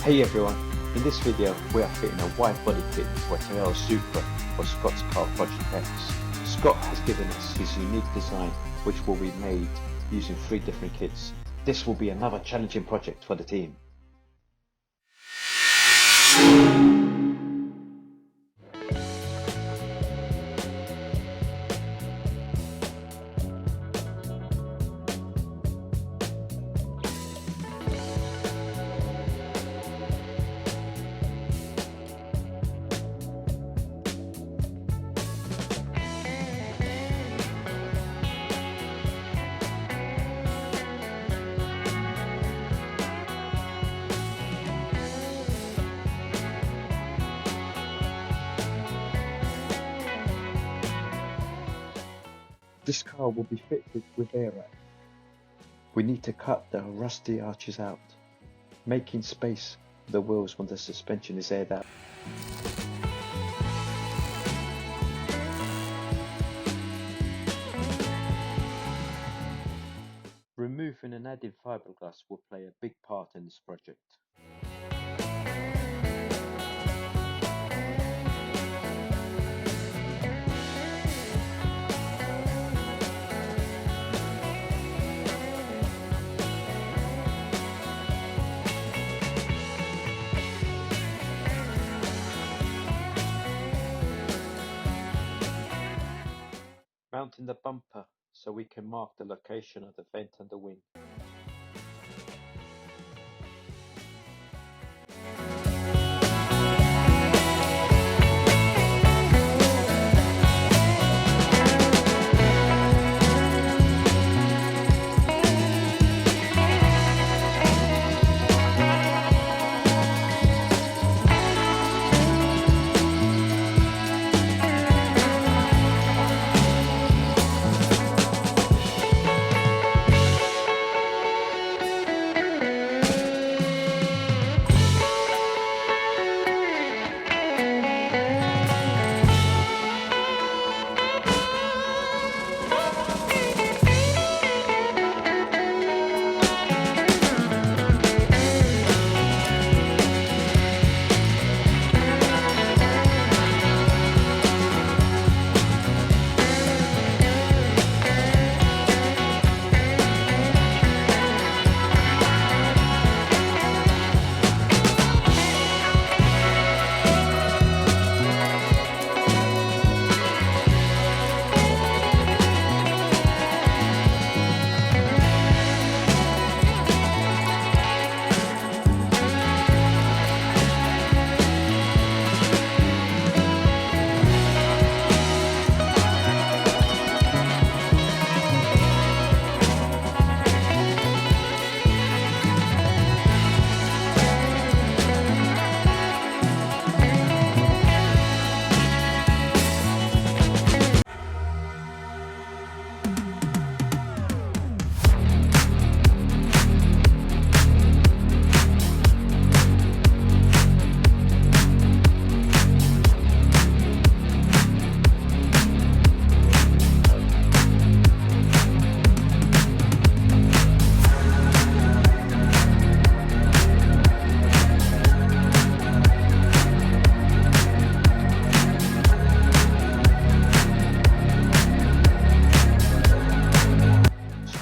Hey everyone, in this video we are fitting a wide body kit for a Toyota Supra for Scott's Car Project X. Scott has given us his unique design which will be made using 3 different kits. This will be another challenging project for the team. This car will be fitted with air wrap. We need to cut the rusty arches out, making space for the wheels when the suspension is aired out. Removing and adding fiberglass will play a big part in this project. Mounting the bumper so we can mark the location of the vent and the wing.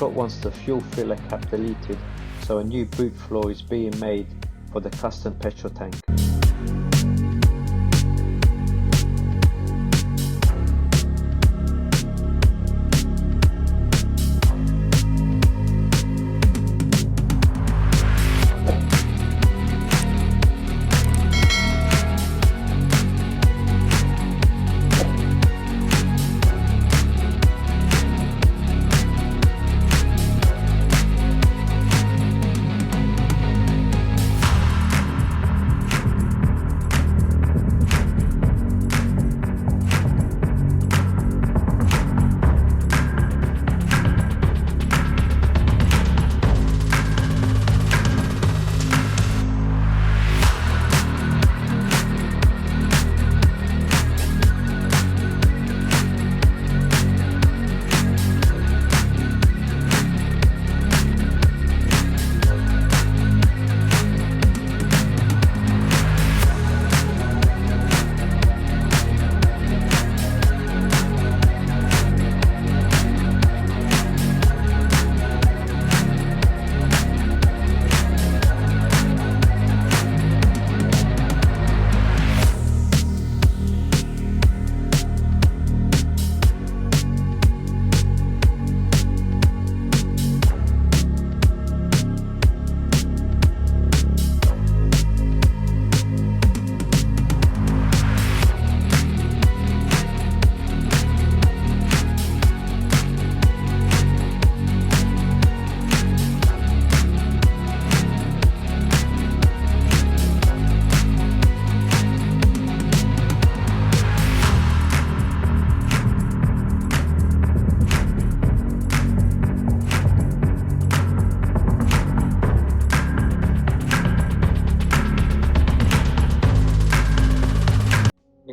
Scott wants the fuel filler cap deleted, so a new boot floor is being made for the custom petrol tank.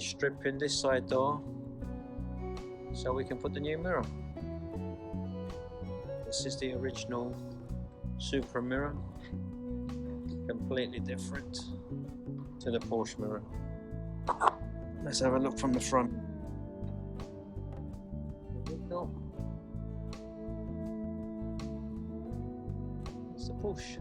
strip in this side door so we can put the new mirror. This is the original Supra mirror, completely different to the Porsche mirror. Let's have a look from the front. Here we go. It's the Porsche.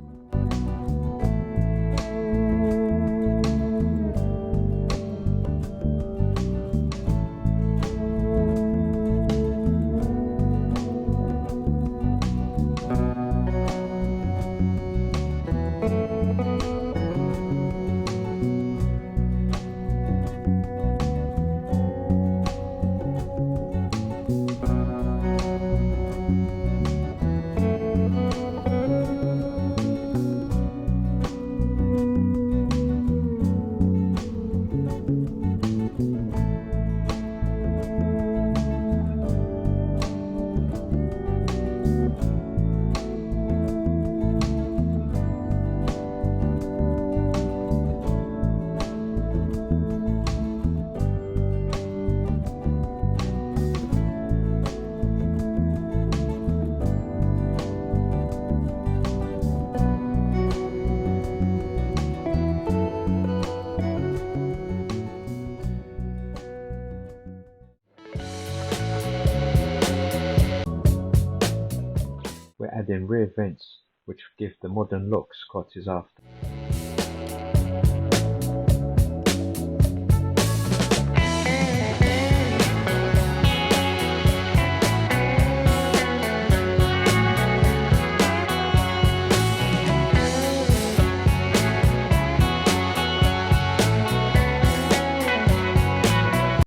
We're adding rear vents, which give the modern look Scott is after.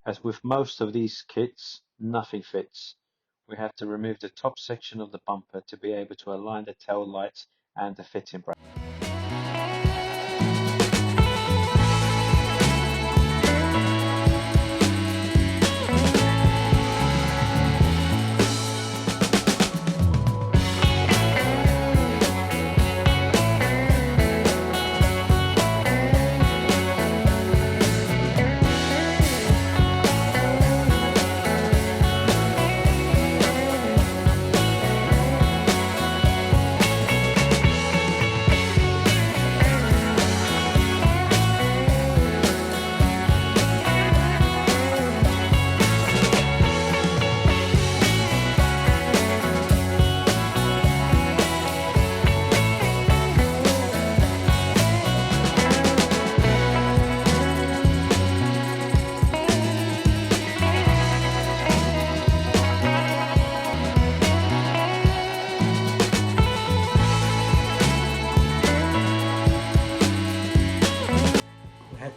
As with most of these kits, nothing fits. We have to remove the top section of the bumper to be able to align the tail lights and the fitting bracket.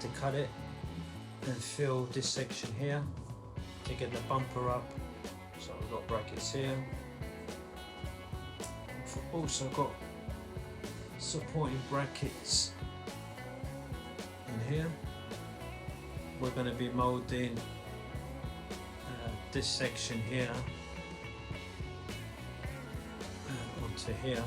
To cut it and fill this section here to get the bumper up. So we've got brackets here. We've also got supporting brackets in here. We're going to be molding this section here onto here.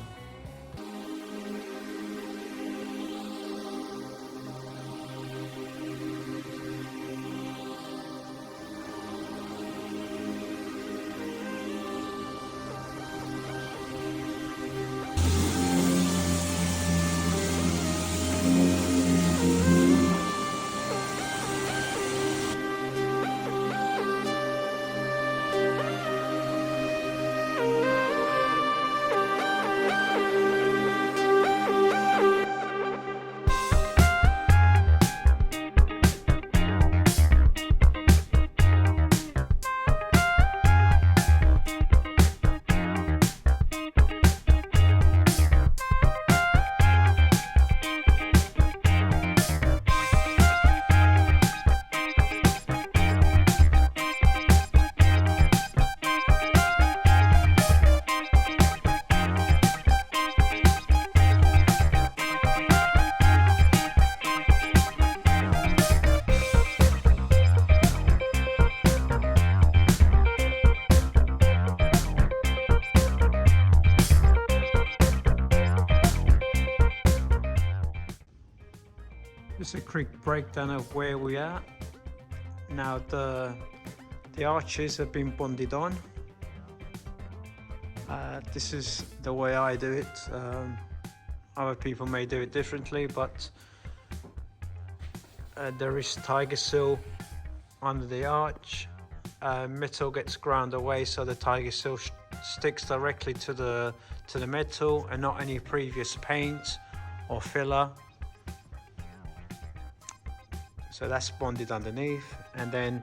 Just a quick breakdown of where we are. Now the arches have been bonded on. This is the way I do it. Other people may do it differently, but there is tiger seal under the arch. Metal gets ground away, so the tiger seal sticks directly to the metal and not any previous paint or filler. So that's bonded underneath, and then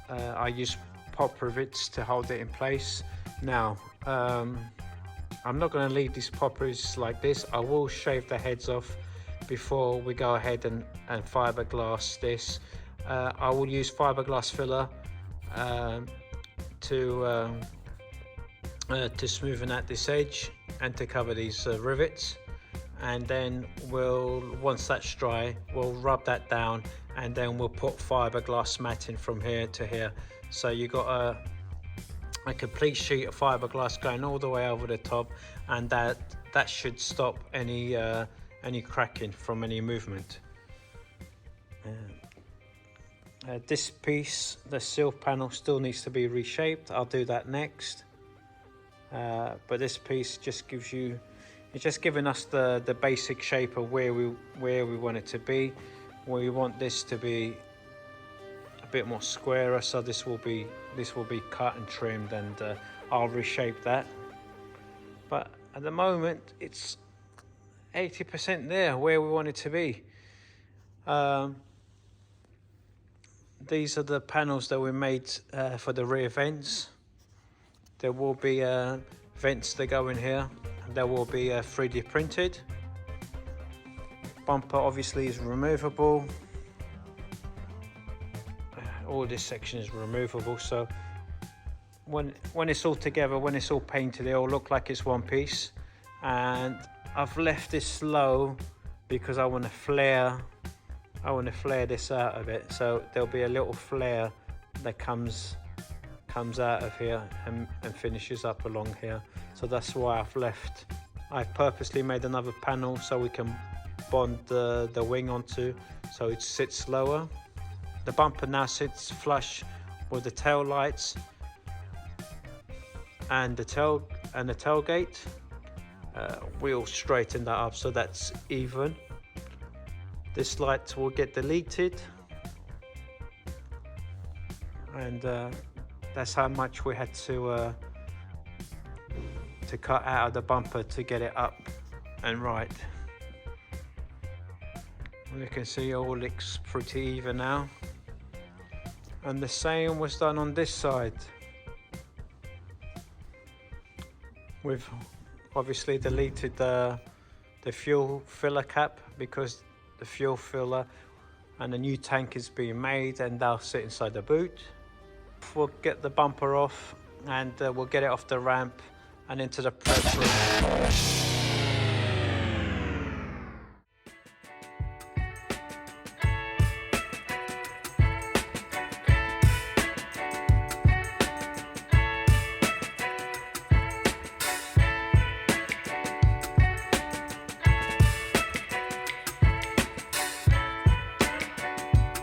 I use pop rivets to hold it in place. Now I'm not going to leave these poppers like this. I will shave the heads off before we go ahead and fiberglass this. I will use fiberglass filler to smoothen out this edge and to cover these rivets, and then once that's dry, we'll rub that down, and then we'll put fiberglass matting from here to here. So you got a complete sheet of fiberglass going all the way over the top, and that should stop any cracking from any movement. This piece, the sill panel, still needs to be reshaped. I'll do that next. But this piece just gives you, it's just giving us the basic shape of where we want it to be. We want this to be a bit more squarer, so this will be cut and trimmed, and I'll reshape that. But at the moment it's 80% there where we want it to be. These are the panels that we made for the rear vents. There will be vents that go in here. They will be 3D printed. Bumper obviously is removable. All this section is removable, so when it's all together, when it's all painted, it will look like it's one piece. And I've left this low because I want to flare this out of it, so there'll be a little flare that comes out of here and finishes up along here. So that's why I've purposely made another panel so we can bond the wing onto, so it sits lower. The bumper now sits flush with the tail lights and the tailgate. We'll straighten that up so that's even. This light will get deleted, and that's how much we had to cut out of the bumper to get it up and right. You can see it all looks pretty even now, and the same was done on this side. We've obviously deleted the fuel filler cap because the fuel filler and a new tank is being made, and they'll sit inside the boot. We'll get the bumper off, and we'll get it off the ramp and into the press room.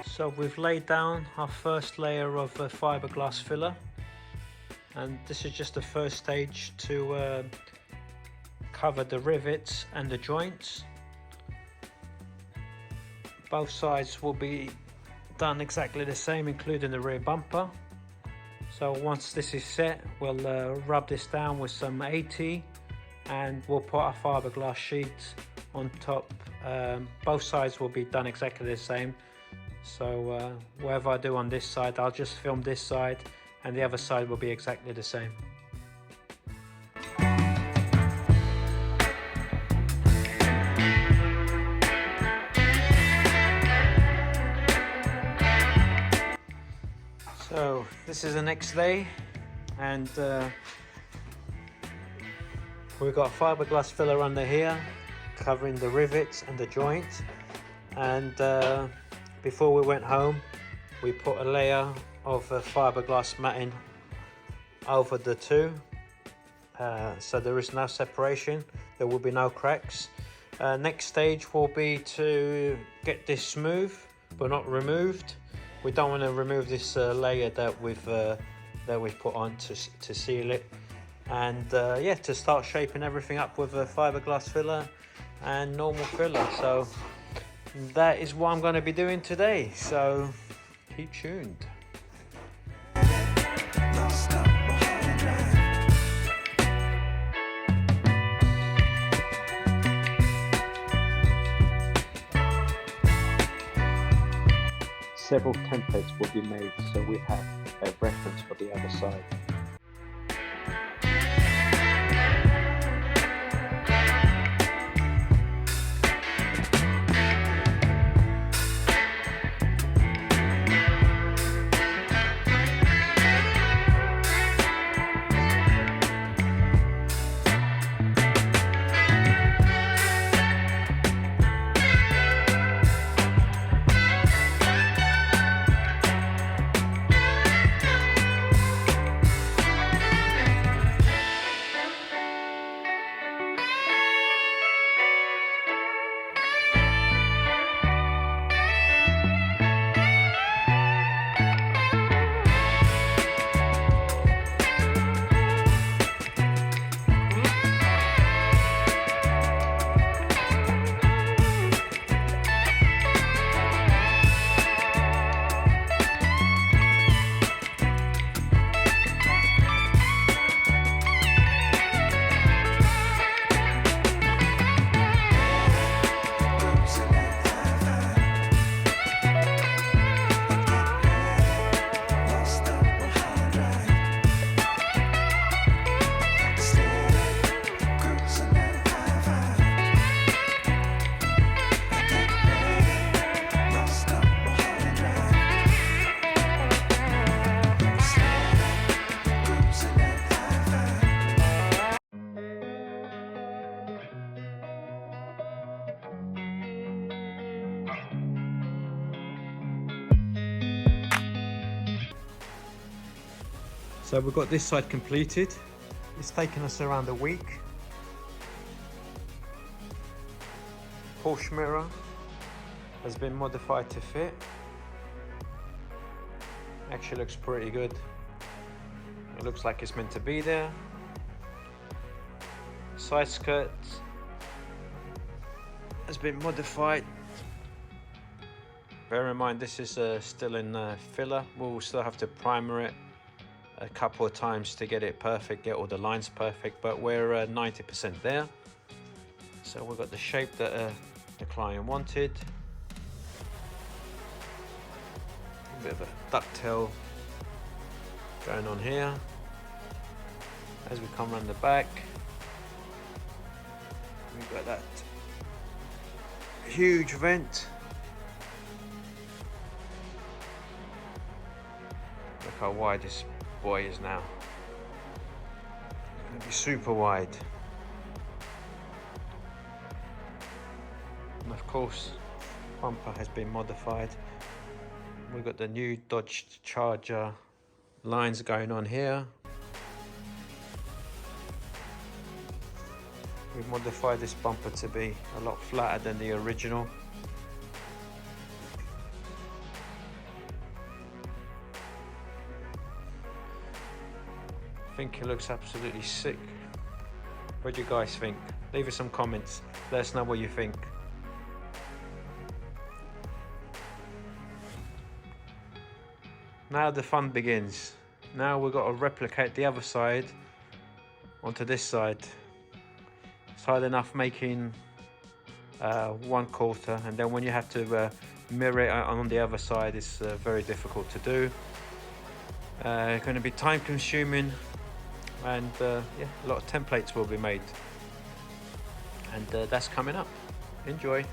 So we've laid down our first layer of fiberglass filler, and this is just the first stage to cover the rivets and the joints. Both sides will be done exactly the same, including the rear bumper. So once this is set, we'll rub this down with some 80, and we'll put our fiberglass sheet on top. Both sides will be done exactly the same. So whatever I do on this side, I'll just film this side, and the other side will be exactly the same. So this is the next day, and we've got fiberglass filler under here covering the rivets and the joint, and before we went home we put a layer of fiberglass matting over the two, so there is no separation, there will be no cracks. Next stage will be to get this smooth but not removed, We don't want to remove this layer that we've put on to seal it, and yeah, to start shaping everything up with a fiberglass filler and normal filler. So that is what I'm going to be doing today, so keep tuned. Several templates will be made so we have a reference for the other side. So we've got this side completed. It's taken us around a week. Porsche mirror has been modified to fit. Actually looks pretty good. It looks like it's meant to be there. Side skirt has been modified. Bear in mind this is still in filler. We'll still have to primer it a couple of times to get it perfect, get all the lines perfect, but we're 90% there. So we've got the shape that the client wanted. A bit of a ducktail going on here. As we come around the back, we've got that huge vent. Look how wide this boy is now. It's going to be super wide. And of course, bumper has been modified. We've got the new Dodge Charger lines going on here. We've modified this bumper to be a lot flatter than the original. I think it looks absolutely sick. What do you guys think? Leave us some comments. Let us know what you think. Now the fun begins. Now we've got to replicate the other side onto this side. It's hard enough making 1/4, and then when you have to mirror it on the other side, it's very difficult to do. It's going to be time consuming, and yeah, a lot of templates will be made, and that's coming up. Enjoy.